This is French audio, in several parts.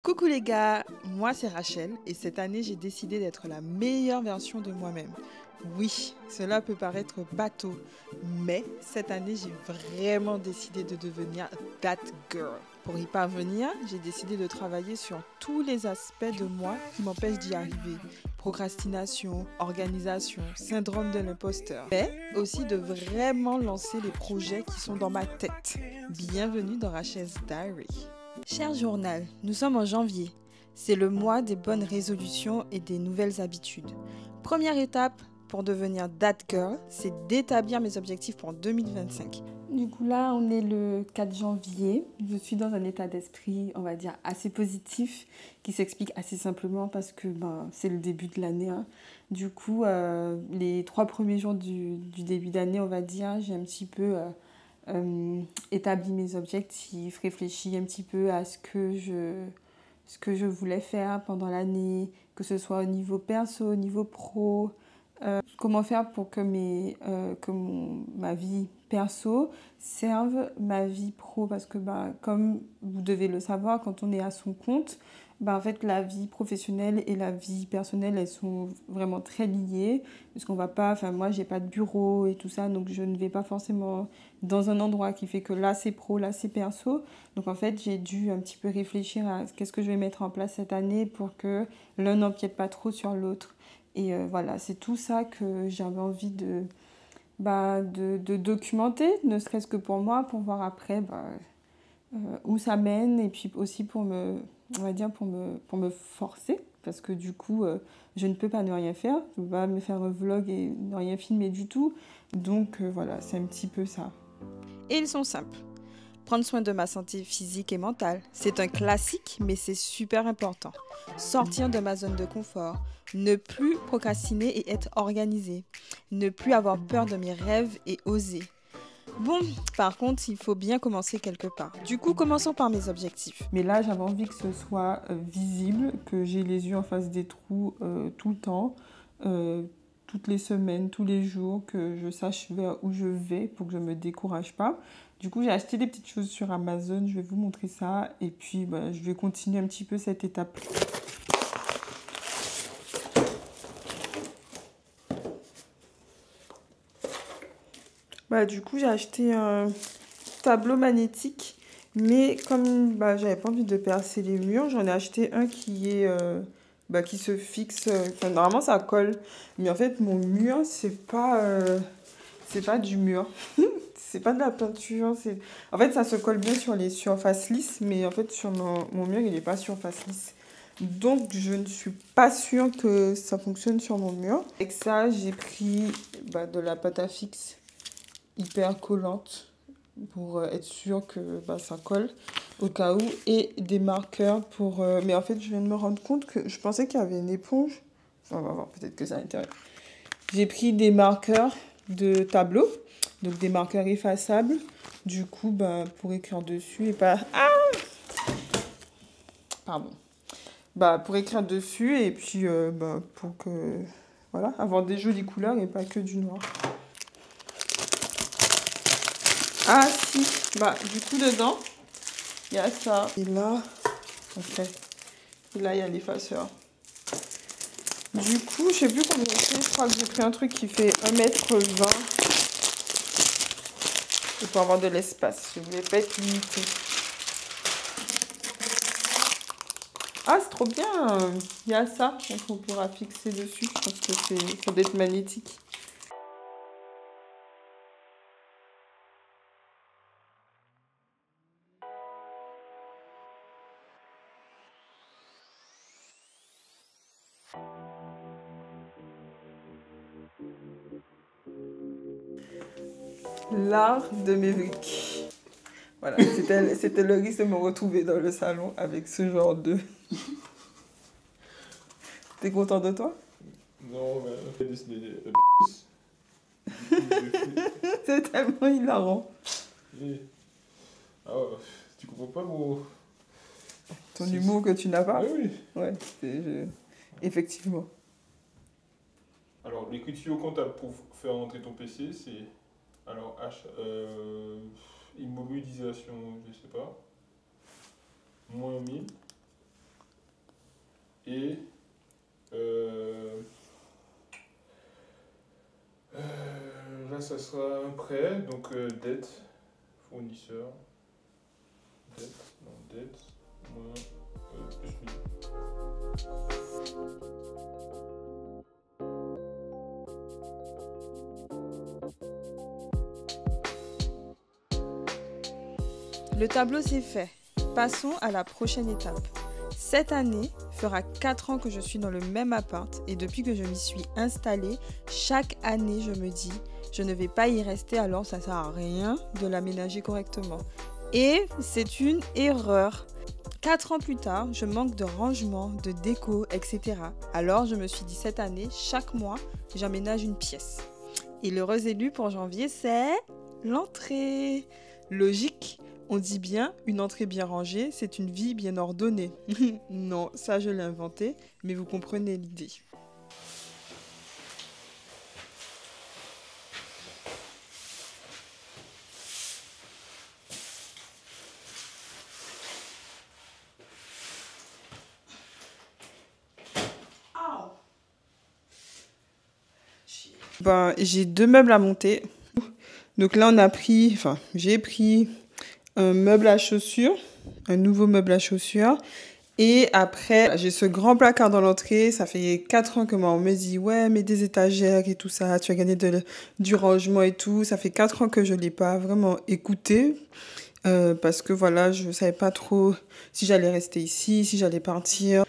Coucou les gars, moi c'est Rachel et cette année j'ai décidé d'être la meilleure version de moi-même. Oui, cela peut paraître bateau, mais cette année j'ai vraiment décidé de devenir that girl. Pour y parvenir, j'ai décidé de travailler sur tous les aspects de moi qui m'empêchent d'y arriver. Procrastination, organisation, syndrome de l'imposteur. Mais aussi de vraiment lancer les projets qui sont dans ma tête. Bienvenue dans Rachel's Diary. Cher journal, nous sommes en janvier. C'est le mois des bonnes résolutions et des nouvelles habitudes. Première étape pour devenir that girl, c'est d'établir mes objectifs pour 2025. Du coup là, on est le 4 janvier. Je suis dans un état d'esprit, on va dire, assez positif, qui s'explique assez simplement parce que c'est le début de l'année. Du coup, les 3 premiers jours du début d'année, on va dire, j'ai un petit peu établi mes objectifs, réfléchi un petit peu à ce que je voulais faire pendant l'année, que ce soit au niveau perso, au niveau pro. Comment faire pour que ma vie perso serve ma vie pro, parce que comme vous devez le savoir, quand on est à son compte, en fait la vie professionnelle et la vie personnelle, elles sont vraiment très liées, parce qu'on va pas, enfin moi j'ai pas de bureau et tout ça, donc je ne vais pas forcément dans un endroit qui fait que là c'est pro, là c'est perso. Donc en fait j'ai dû un petit peu réfléchir à qu'est-ce que je vais mettre en place cette année pour que l'un n'empiète pas trop sur l'autre. Et voilà, c'est tout ça que j'avais envie de documenter, ne serait-ce que pour moi, pour voir après où ça mène, et puis aussi on va dire pour me forcer, parce que du coup, je ne peux pas ne rien faire, je ne peux pas me faire un vlog et ne rien filmer du tout. Donc voilà, c'est un petit peu ça. Et ils sont simples. Prendre soin de ma santé physique et mentale, c'est un classique, mais c'est super important. Sortir de ma zone de confort, ne plus procrastiner et être organisé, ne plus avoir peur de mes rêves et oser. Bon, par contre, il faut bien commencer quelque part. Du coup, commençons par mes objectifs. Mais là, j'avais envie que ce soit visible, que j'ai les yeux en face des trous tout le temps, toutes les semaines, tous les jours, que je sache vers où je vais pour que je ne me décourage pas. Du coup, j'ai acheté des petites choses sur Amazon, je vais vous montrer ça. Et puis, je vais continuer un petit peu cette étape. Du coup, j'ai acheté un tableau magnétique. Mais comme j'avais pas envie de percer les murs, j'en ai acheté un qui est qui se fixe. Normalement, ça colle. Mais en fait, mon mur, c'est pas du mur. C'est pas de la peinture. En fait, ça se colle bien sur les surfaces lisses. Mais en fait, sur mon mur, il n'est pas surface lisse. Donc, je ne suis pas sûre que ça fonctionne sur mon mur. Avec ça, j'ai pris de la pâte à fixe hyper collante pour être sûr que ça colle au cas où, et des marqueurs pour mais en fait je viens de me rendre compte que je pensais qu'il y avait une éponge. Enfin, on va voir, peut-être que c'est à l'intérieur. J'ai pris des marqueurs de tableau, donc des marqueurs effaçables, du coup pour écrire dessus et pas pardon, pour écrire dessus, et puis pour que voilà, avoir des jolies couleurs et pas que du noir. Ah si, du coup dedans il y a ça. Et là, ok. Et là, il y a l'effaceur. Du coup, je sais plus combien c'est. Je crois que j'ai pris un truc qui fait 1,20 m. Et pour avoir de l'espace. Je voulais pas être limitée. Ah, c'est trop bien. Il y a ça. Donc, on pourra fixer dessus. Je pense que ça doit être magnétique. L'art de mes briques. Voilà, c'était le risque de me retrouver dans le salon avec ce genre de... T'es content de toi? Non, mais j'ai dessiné des C'est tellement hilarant. Ah ouais, tu comprends pas mon... Ton humour que tu n'as pas? Ah oui. Ouais, effectivement. Alors, l'écriture comptable pour faire entrer ton PC, c'est... Alors, immobilisation, je sais pas. -1000. Et là, ça sera un prêt, donc dette, fournisseur, dette, non, dette, moins plus 1000. Le tableau c'est fait. Passons à la prochaine étape. Cette année fera 4 ans que je suis dans le même appart et depuis que je m'y suis installée, chaque année je me dis je ne vais pas y rester alors ça sert à rien de l'aménager correctement. Et c'est une erreur. 4 ans plus tard, je manque de rangement, de déco, etc. Alors je me suis dit cette année, chaque mois, j'aménage une pièce. Et l'heureux élu pour janvier, c'est l'entrée. Logique. On dit bien, une entrée bien rangée, c'est une vie bien ordonnée. Non, ça je l'ai inventé, mais vous comprenez l'idée. Ben, j'ai 2 meubles à monter. Donc là, j'ai pris un meuble à chaussures, un nouveau meuble à chaussures. Et après, j'ai ce grand placard dans l'entrée. Ça fait 4 ans que maman me dit « Ouais, mets des étagères et tout ça. Tu vas gagner du rangement et tout. » Ça fait 4 ans que je ne l'ai pas vraiment écouté. Parce que voilà, je ne savais pas trop si j'allais rester ici, si j'allais partir.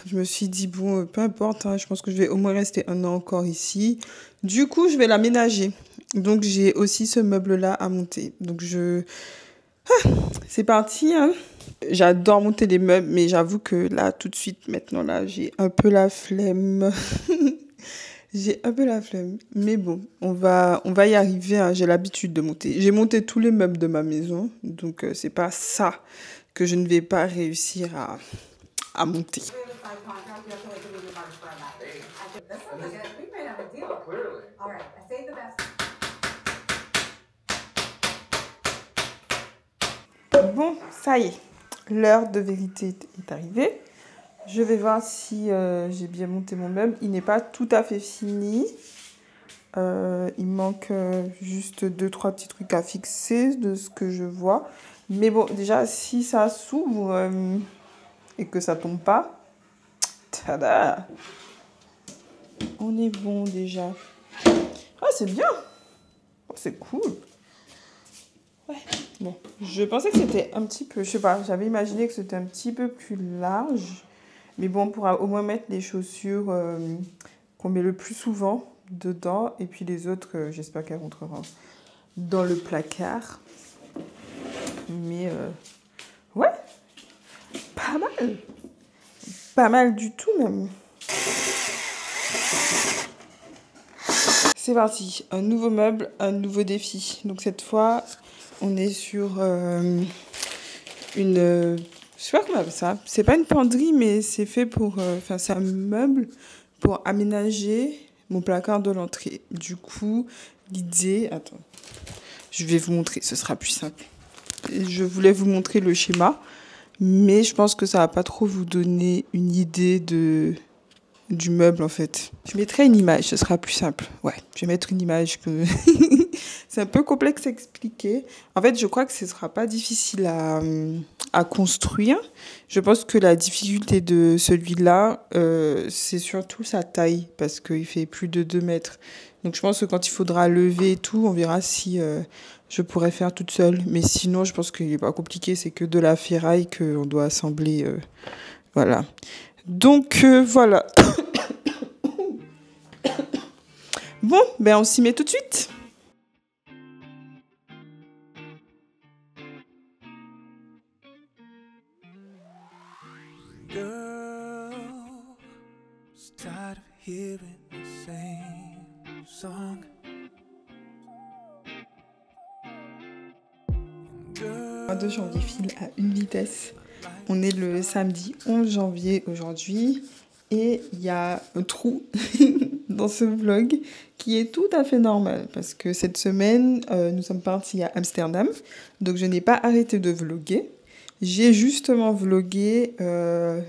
Je me suis dit, bon, peu importe, hein, je pense que je vais au moins rester 1 an encore ici. Du coup, je vais l'aménager. Donc, j'ai aussi ce meuble-là à monter. Donc, c'est parti, hein. J'adore monter les meubles, mais j'avoue que là, tout de suite, maintenant, là, j'ai un peu la flemme. J'ai un peu la flemme. Mais bon, on va y arriver, hein. J'ai l'habitude de monter. J'ai monté tous les meubles de ma maison. Donc, c'est pas ça que je ne vais pas réussir à monter. Bon, ça y est, l'heure de vérité est arrivée. Je vais voir si j'ai bien monté mon meuble. Il n'est pas tout à fait fini. Il manque juste 2-3 petits trucs à fixer de ce que je vois. Mais bon, déjà, si ça s'ouvre et que ça tombe pas, tada! On est bon déjà. Ah, c'est bien! Oh, c'est cool! Ouais. Bon, je pensais que c'était un petit peu, je sais pas, j'avais imaginé que c'était un petit peu plus large. Mais bon, on pourra au moins mettre les chaussures qu'on met le plus souvent dedans. Et puis les autres, j'espère qu'elles rentreront dans le placard. Mais ouais, pas mal. Pas mal du tout même. C'est parti, un nouveau meuble, un nouveau défi. Donc cette fois, on est sur une... je sais pas comment on appelle ça. C'est pas une penderie, mais c'est fait pour... c'est un meuble pour aménager mon placard de l'entrée. Du coup, l'idée... Attends, je vais vous montrer, ce sera plus simple. Je voulais vous montrer le schéma, mais je pense que ça va pas trop vous donner une idée du meuble en fait. Je mettrai une image, ce sera plus simple. Ouais, je vais mettre une image que... C'est un peu complexe à expliquer. En fait, je crois que ce sera pas difficile à construire. Je pense que la difficulté de celui-là, c'est surtout sa taille, parce qu'il fait plus de 2 mètres. Donc je pense que quand il faudra lever et tout, on verra si je pourrais faire toute seule. Mais sinon, je pense qu'il n'est pas compliqué, c'est que de la ferraille qu'on doit assembler. Voilà. Donc voilà. Bon, ben on s'y met tout de suite. Girl, tired of hearing the same song. Le mois de janvier file à une vitesse. On est le samedi 11 janvier aujourd'hui et il y a un trou dans ce vlog qui est tout à fait normal parce que cette semaine, nous sommes partis à Amsterdam. Donc je n'ai pas arrêté de vlogger. J'ai justement vlogué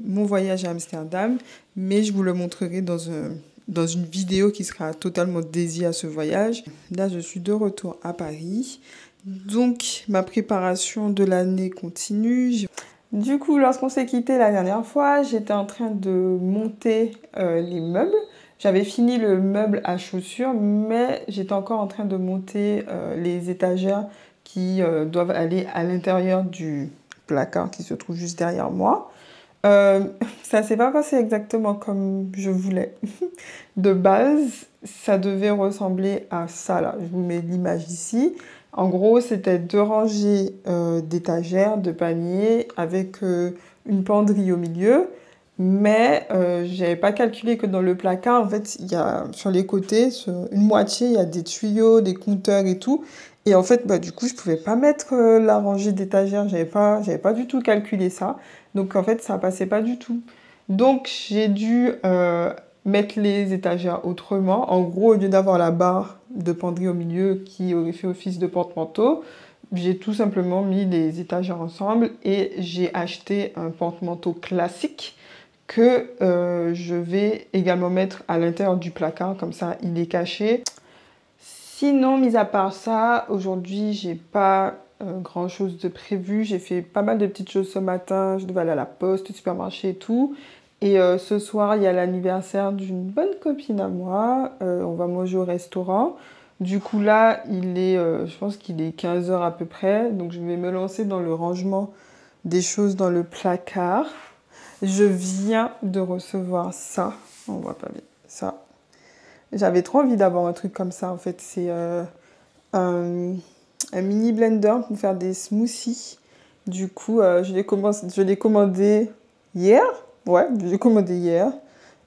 mon voyage à Amsterdam, mais je vous le montrerai dans une vidéo qui sera totalement dédiée à ce voyage. Là, je suis de retour à Paris. Donc, ma préparation de l'année continue. Du coup, lorsqu'on s'est quitté la dernière fois, j'étais en train de monter les meubles. J'avais fini le meuble à chaussures, mais j'étais encore en train de monter les étagères qui doivent aller à l'intérieur du placard qui se trouve juste derrière moi. Ça s'est pas passé exactement comme je voulais. De base, ça devait ressembler à ça là. Je vous mets l'image ici. En gros, c'était 2 rangées d'étagères, de paniers avec une penderie au milieu. Mais j'avais pas calculé que dans le placard, en fait, il y a sur les côtés, sur une moitié, il y a des tuyaux, des compteurs et tout. Et en fait, du coup, je pouvais pas mettre la rangée d'étagères. J'avais pas du tout calculé ça. Donc, en fait, ça passait pas du tout. Donc, j'ai dû mettre les étagères autrement. En gros, au lieu d'avoir la barre de penderie au milieu qui aurait fait office de porte-manteau, j'ai tout simplement mis les étagères ensemble et j'ai acheté un porte-manteau classique que je vais également mettre à l'intérieur du placard, comme ça il est caché. Sinon, mis à part ça, aujourd'hui j'ai pas grand chose de prévu. J'ai fait pas mal de petites choses ce matin, je devais aller à la poste, au supermarché et tout. Et ce soir, il y a l'anniversaire d'une bonne copine à moi. On va manger au restaurant. Du coup, là, je pense qu'il est 15 h à peu près. Donc, je vais me lancer dans le rangement des choses dans le placard. Je viens de recevoir ça. On voit pas bien ça. J'avais trop envie d'avoir un truc comme ça, en fait. C'est un mini blender pour faire des smoothies. Du coup, je l'ai commandé hier. Ouais, je l'ai commandé hier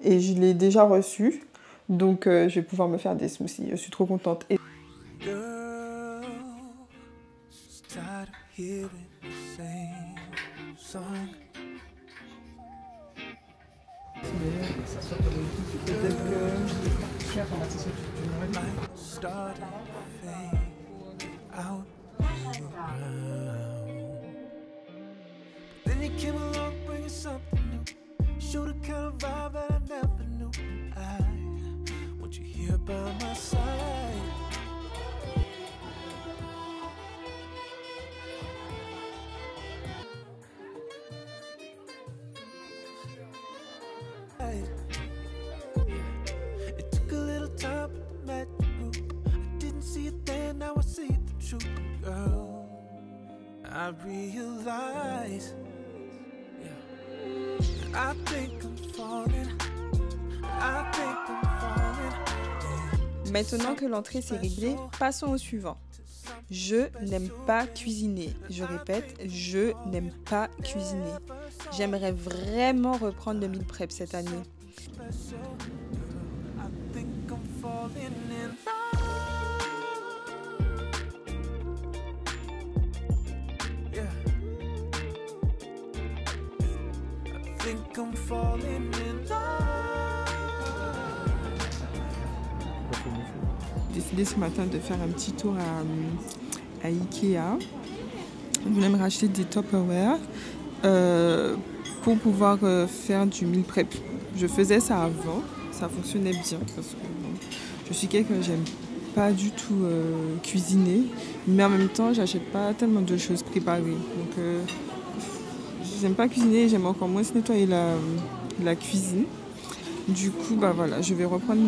et je l'ai déjà reçu. Donc, je vais pouvoir me faire des smoothies. Je suis trop contente. Girl, just tired of hearing the same song. Light started to fade out around. Then you came along bringing something new. Showed the kind of vibe that I never knew. I want you here by my side. It took a little time, but the magic grew. I didn't see it then, now I see the truth, girl. I realize, I think I'm falling. I think I'm falling. Maintenant que l'entrée s'est réglée, passons au suivant. Je n'aime pas cuisiner. Je répète, je n'aime pas cuisiner. J'aimerais vraiment reprendre le meal prep cette année. I think I'm falling in love. Yeah. I think I'm falling in love. J'ai décidé ce matin de faire un petit tour à Ikea. Je voulais me racheter des Tupperware pour pouvoir faire du meal prep. Je faisais ça avant, ça fonctionnait bien parce que je suis quelqu'un, j'aime pas du tout cuisiner, mais en même temps, j'achète pas tellement de choses préparées. Donc, j'aime pas cuisiner, j'aime encore moins nettoyer la cuisine. Du coup, voilà, je vais reprendre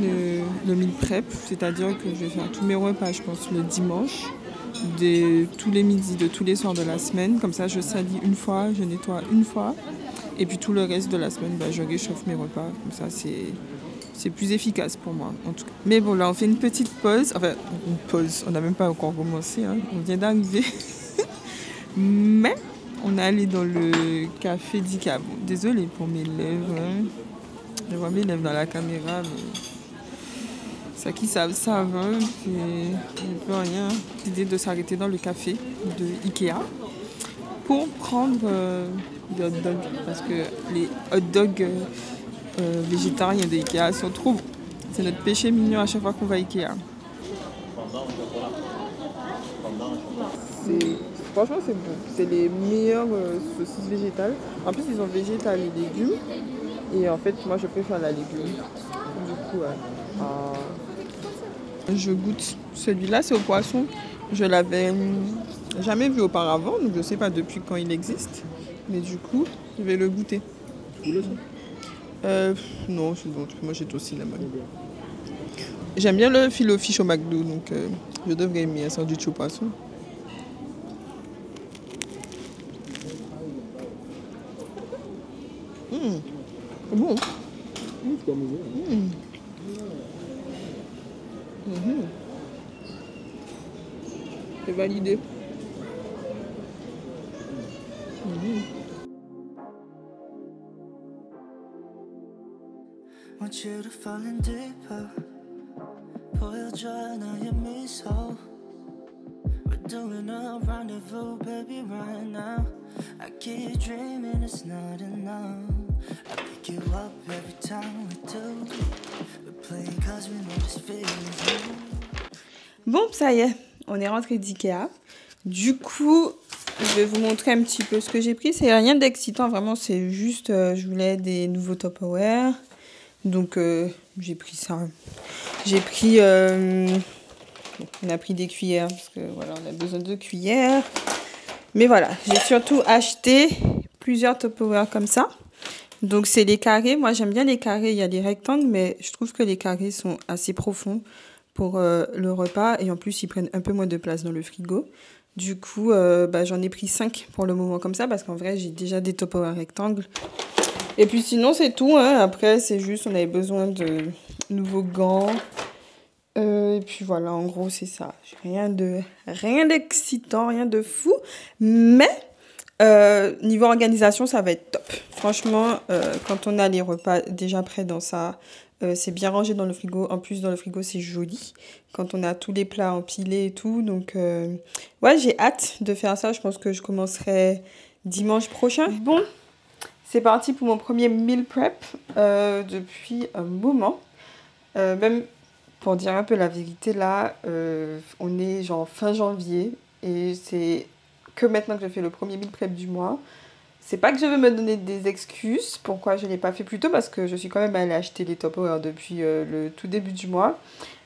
le meal prep, c'est-à-dire que je vais faire tous mes repas, je pense, le dimanche, tous les midis, de tous les soirs de la semaine. Comme ça, je salis une fois, je nettoie une fois. Et puis tout le reste de la semaine, je réchauffe mes repas. Comme ça, c'est plus efficace pour moi, en tout cas. Mais bon, là, on fait une petite pause. Enfin, une pause, on n'a même pas encore commencé, hein. On vient d'arriver. Mais on est allé dans le café d'Ikea. Bon, désolée pour mes lèvres, hein. Je vois mes lèvres dans la caméra, mais ceux qui savent, hein. Je ne peux rien. L'idée de s'arrêter dans le café de Ikea pour prendre des hot dogs. Parce que les hot dogs végétariens de Ikea sont trop bons. C'est notre péché mignon à chaque fois qu'on va à Ikea. Franchement, c'est bon. C'est les meilleures saucisses végétales. En plus, ils ont végétal et légumes. Et en fait, moi, je préfère la légume. Du coup, je goûte. Celui-là, c'est au poisson. Je l'avais jamais vu auparavant, donc je ne sais pas depuis quand il existe. Mais du coup, je vais le goûter. Non, c'est bon. Moi, j'ai aussi la bonne. J'aime bien le filet au fish au McDo, donc je devrais aimer un sandwich au poisson. C'est bon. C'est validé. Want you to fall in deeper. 보여줘 나의 미소. We're doing a rendezvous, baby, right now. I keep dreaming it's not enough. I pick you up every time we do. We play cause we know this feeling's new. Bon, ça y est, on est rentré d'Ikea. Du coup, je vais vous montrer un petit peu ce que j'ai pris. C'est rien d'excitant, vraiment, c'est juste, je voulais des nouveaux Tupperware. Donc, j'ai pris ça. J'ai pris, on a pris des cuillères, parce que voilà, on a besoin de cuillères. Mais voilà, j'ai surtout acheté plusieurs Tupperware comme ça. Donc, c'est les carrés. Moi, j'aime bien les carrés. Il y a les rectangles, mais je trouve que les carrés sont assez profonds pour le repas. Et en plus, ils prennent un peu moins de place dans le frigo. Du coup, j'en ai pris 5 pour le moment comme ça, parce qu'en vrai, j'ai déjà des Tupperware rectangles. Et puis sinon, c'est tout. Hein. Après, c'est juste, on avait besoin de nouveaux gants. Et puis voilà, en gros, c'est ça. Rien d'excitant, rien de fou. Mais niveau organisation, ça va être top. Franchement, quand on a les repas déjà prêts dans ça, c'est bien rangé dans le frigo. En plus, dans le frigo, c'est joli. Quand on a tous les plats empilés et tout. Donc, ouais, j'ai hâte de faire ça. Je pense que je commencerai dimanche prochain. Bon, c'est parti pour mon premier meal prep depuis un moment. Même pour dire un peu la vérité, là, on est genre fin janvier. Et c'est que maintenant que je fais le premier meal prep du mois. C'est pas que je veux me donner des excuses pourquoi je ne l'ai pas fait plus tôt, parce que je suis quand même allée acheter les Tupperware depuis le tout début du mois.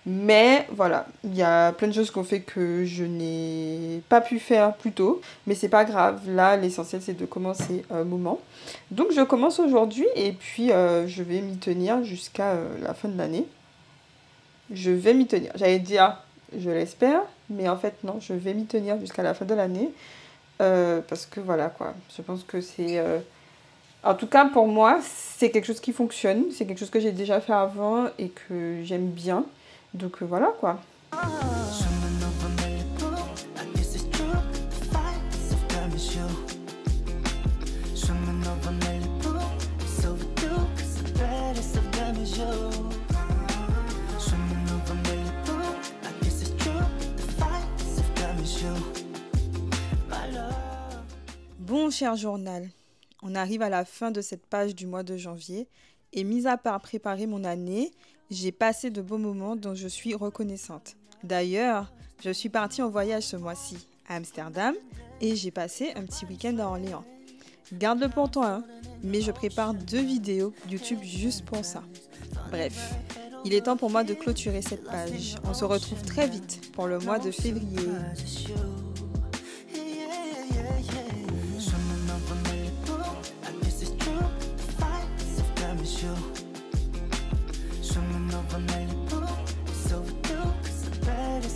Mais voilà, il y a plein de choses qu'on fait que je n'ai pas pu faire plus tôt. Mais c'est pas grave, là l'essentiel c'est de commencer un moment. Donc je commence aujourd'hui et puis je vais m'y tenir jusqu'à la fin de l'année. Je vais m'y tenir. J'allais dire, je l'espère, mais en fait non, je vais m'y tenir jusqu'à la fin de l'année. Parce que voilà quoi, je pense que c'est... En tout cas pour moi, c'est quelque chose qui fonctionne. C'est quelque chose que j'ai déjà fait avant et que j'aime bien. Donc voilà quoi. Bon, cher journal, on arrive à la fin de cette page du mois de janvier et mis à part préparer mon année, j'ai passé de beaux moments dont je suis reconnaissante. D'ailleurs, je suis partie en voyage ce mois-ci à Amsterdam et j'ai passé un petit week-end à Orléans. Garde-le pour toi, hein, mais je prépare 2 vidéos YouTube juste pour ça. Bref, il est temps pour moi de clôturer cette page. On se retrouve très vite pour le mois de février. You